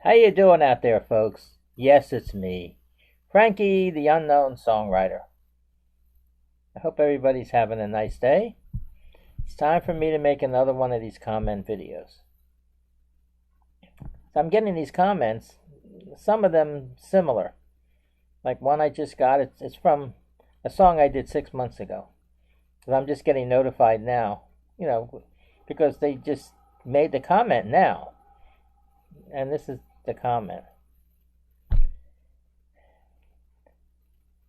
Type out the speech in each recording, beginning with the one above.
How you doing out there, folks? Yes, it's me, Frankie, the unknown songwriter. I hope everybody's having a nice day. It's time for me to make another one of these comment videos. So I'm getting these comments, some of them similar. Like one I just got, it's from a song I did 6 months ago. But I'm just getting notified now, because they just made the comment now. And this is the comment.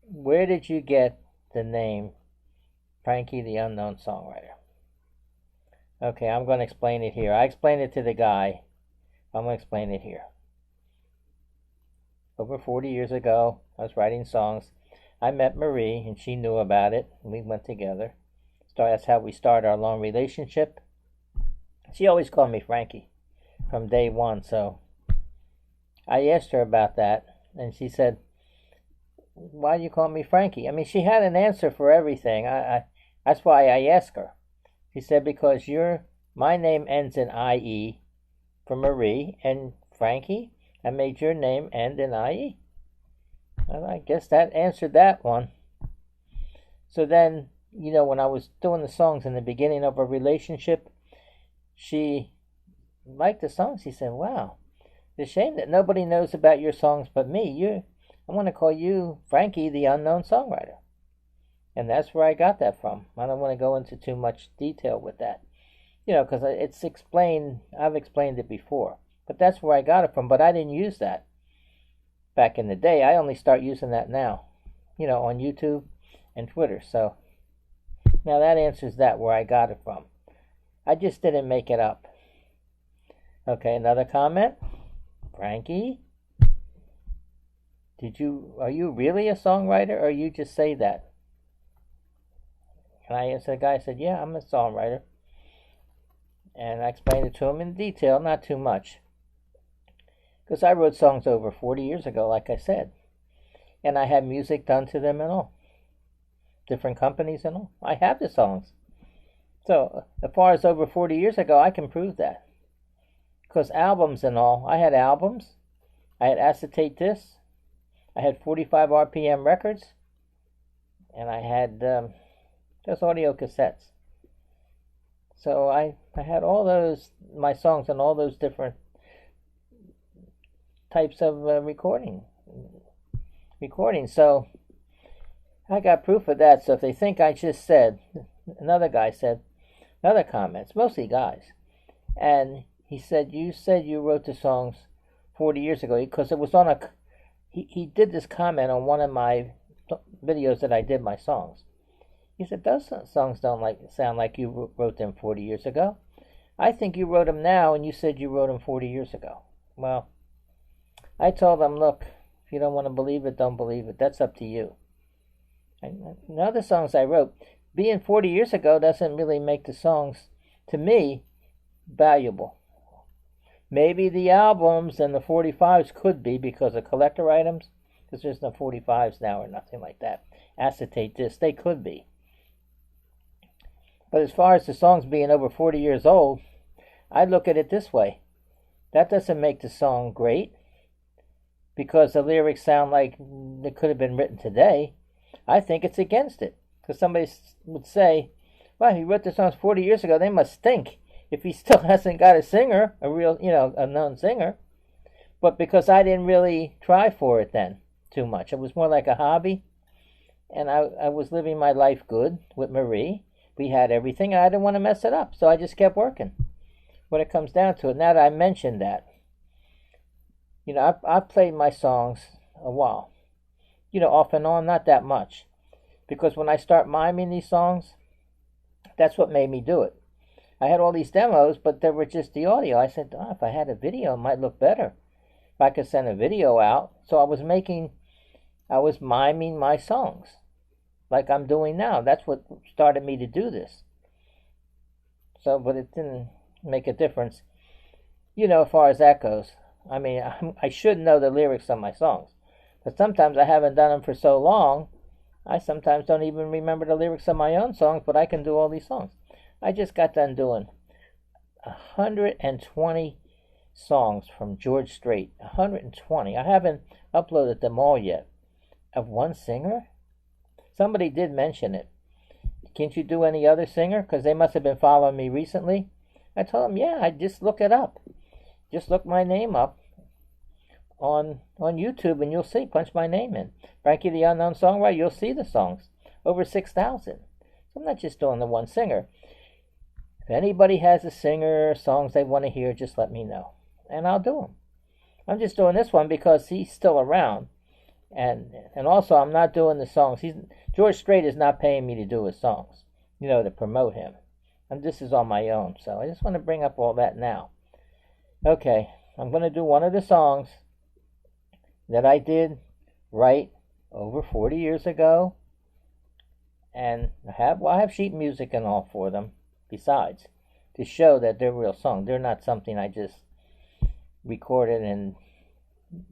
Where did you get the name Frankie the Unknown Songwriter? Okay, I'm going to explain it here. I explained it to the guy. I'm going to explain it here. Over 40 years ago, I was writing songs. I met Marie, and she knew about it. And we went together. That's how we started our long relationship. She always called me Frankie from day one, so I asked her about that, and she said, why do you call me Frankie? I mean, she had an answer for everything. That's why I asked her. She said, because my name ends in IE for Marie, and Frankie, I made your name end in IE. Well, I guess that answered that one. So then, when I was doing the songs in the beginning of a relationship, she liked the songs. She said, wow, it's a shame that nobody knows about your songs but me. I want to call you Frankie the Unknown Songwriter. And that's where I got that from. I don't want to go into too much detail with that. Because it's explained, I've explained it before. But that's where I got it from. But I didn't use that back in the day. I only start using that now, on YouTube and Twitter. So now that answers that, where I got it from. I just didn't make it up. Okay, another comment. Frankie, are you really a songwriter, or you just say that? And I answered the guy, I said, yeah, I'm a songwriter. And I explained it to him in detail, not too much. Because I wrote songs over 40 years ago, like I said. And I had music done to them and all. Different companies and all. I have the songs. So, as far as over 40 years ago, I can prove that. Because albums and all, I had albums. I had acetate discs. I had 45 RPM records, and I had just audio cassettes. So I had all my songs and all those different types of recording. So I got proof of that. So if they think I just said, another guy said, another comments, mostly guys, and he said you wrote the songs 40 years ago, because it was on he did this comment on one of my videos that I did my songs. He said, those songs don't sound like you wrote them 40 years ago. I think you wrote them now, and you said you wrote them 40 years ago. Well, I told them, look, if you don't want to believe it, don't believe it. That's up to you. And the other songs I wrote, being 40 years ago doesn't really make the songs, to me, valuable. Maybe the albums and the 45s could be, because of collector items, because there's no 45s now or nothing like that. Acetate discs, they could be. But as far as the songs being over 40 years old, I look at it this way. That doesn't make the song great, because the lyrics sound like they could have been written today. I think it's against it. Because somebody would say, well, he wrote the songs 40 years ago, they must stink. If he still hasn't got a singer, a real, a known singer. But because I didn't really try for it then too much. It was more like a hobby. And I was living my life good with Marie. We had everything, and I didn't want to mess it up. So I just kept working. When it comes down to it, now that I mentioned that, I've played my songs a while. Off and on, not that much. Because when I start miming these songs, that's what made me do it. I had all these demos, but they were just the audio. I said, if I had a video, it might look better. If I could send a video out. So I was miming my songs, like I'm doing now. That's what started me to do this. So, but it didn't make a difference, as far as that goes. I mean, I should know the lyrics of my songs. But sometimes I haven't done them for so long, I sometimes don't even remember the lyrics of my own songs, but I can do all these songs. I just got done doing 120 songs from George Strait. 120. I haven't uploaded them all yet. Of one singer? Somebody did mention it. Can't you do any other singer? Because they must have been following me recently. I told them, yeah, I just look it up. Just look my name up on YouTube and you'll see. Punch my name in. Frankie the Unknown Songwriter, you'll see the songs. Over 6,000. So I'm not just doing the one singer. If anybody has a singer or songs they want to hear, just let me know. And I'll do them. I'm just doing this one because he's still around. And also I'm not doing the songs. George Strait is not paying me to do his songs, to promote him. And this is on my own. So I just want to bring up all that now. Okay, I'm going to do one of the songs that I did write over 40 years ago. And I have sheet music and all for them, besides, to show that they're real songs. They're not something I just recorded and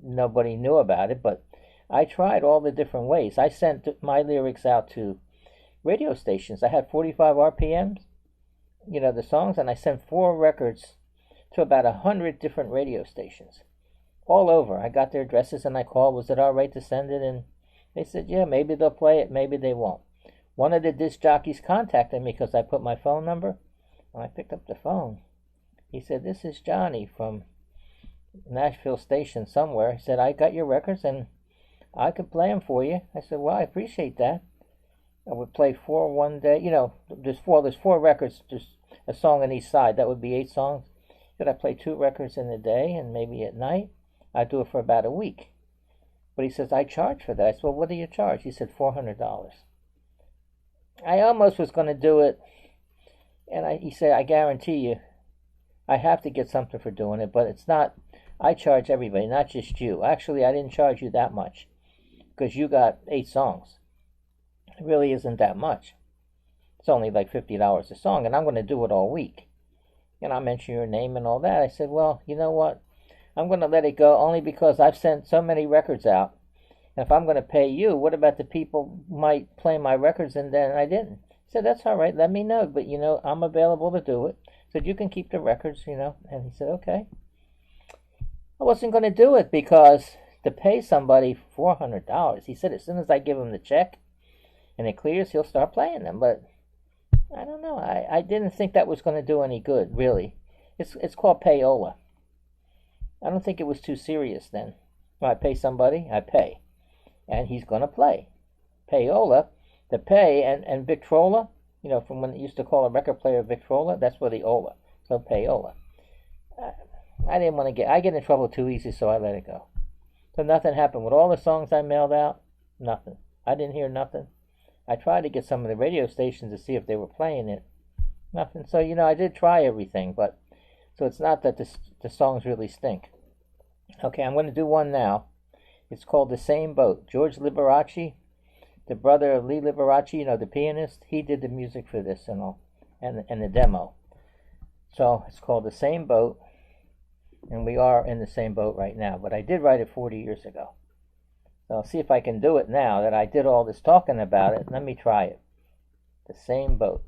nobody knew about it, but I tried all the different ways. I sent my lyrics out to radio stations. I had 45 RPMs, the songs, and I sent 4 records to about 100 different radio stations all over. I got their addresses and I called, was it all right to send it? And they said, yeah, maybe they'll play it, maybe they won't. One of the disc jockeys contacted me because I put my phone number. When I picked up the phone, he said, this is Johnny from Nashville station somewhere. He said, I got your records and I could play them for you. I said, well, I appreciate that. I would play 4 one day. There's 4 records, just a song on each side. That would be 8 songs. Could I play 2 records in the day and maybe at night? I'd do it for about a week. But he says, I charge for that. I said, well, what do you charge? He said, $400. I almost was going to do it, and he said, I guarantee you, I have to get something for doing it, but it's not, I charge everybody, not just you. Actually, I didn't charge you that much, because you got 8 songs. It really isn't that much. It's only like $50 a song, and I'm going to do it all week. And I mention your name and all that. I said, well, you know what? I'm going to let it go only because I've sent so many records out. And if I'm going to pay you, what about the people who might play my records and then I didn't? He said, that's all right, let me know. But, I'm available to do it. He said, you can keep the records, And he said, okay. I wasn't going to do it because to pay somebody $400, he said, as soon as I give him the check and it clears, he'll start playing them. But I don't know. I didn't think that was going to do any good, really. It's called payola. I don't think it was too serious then. When I pay somebody, I pay. And he's going to play. Payola, the pay, and Victrola, from when they used to call a record player Victrola, that's where the Ola. So payola. I didn't want to I get in trouble too easy, so I let it go. So nothing happened. With all the songs I mailed out, nothing. I didn't hear nothing. I tried to get some of the radio stations to see if they were playing it. Nothing. So, I did try everything, but so it's not that the songs really stink. Okay, I'm going to do one now. It's called The Same Boat. George Liberace, the brother of Lee Liberace, the pianist, he did the music for this and all, and the demo. So it's called The Same Boat, and we are in the same boat right now. But I did write it 40 years ago. So I'll see if I can do it now that I did all this talking about it. Let me try it. The Same Boat.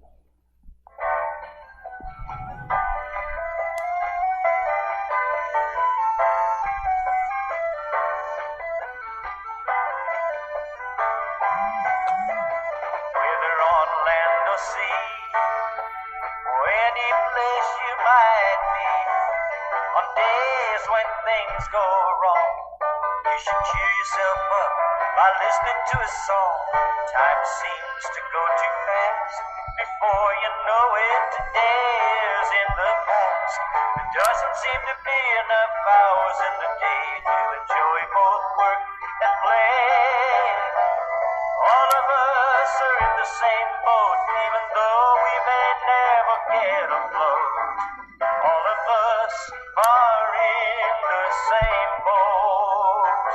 Listening to a song, time seems to go too fast. Before you know it, the day's in the past. There doesn't seem to be enough hours in the day to enjoy both work and play. All of us are in the same boat, even though we may never get afloat. All of us are in the same boat.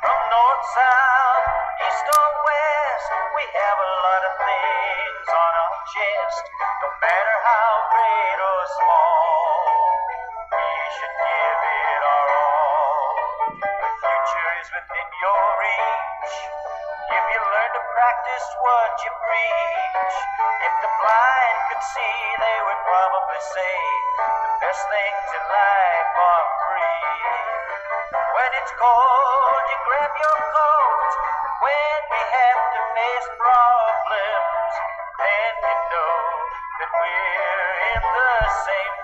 From north, south, east or west, we have a lot of things on our chest. No matter how great or small, we should give it our all. The future is within your reach if you learn to practice what you preach. If the blind could see, they would probably probably say the best things in life are free. When it's cold, you grab your coat. When we have to face problems, then you know that we're in the same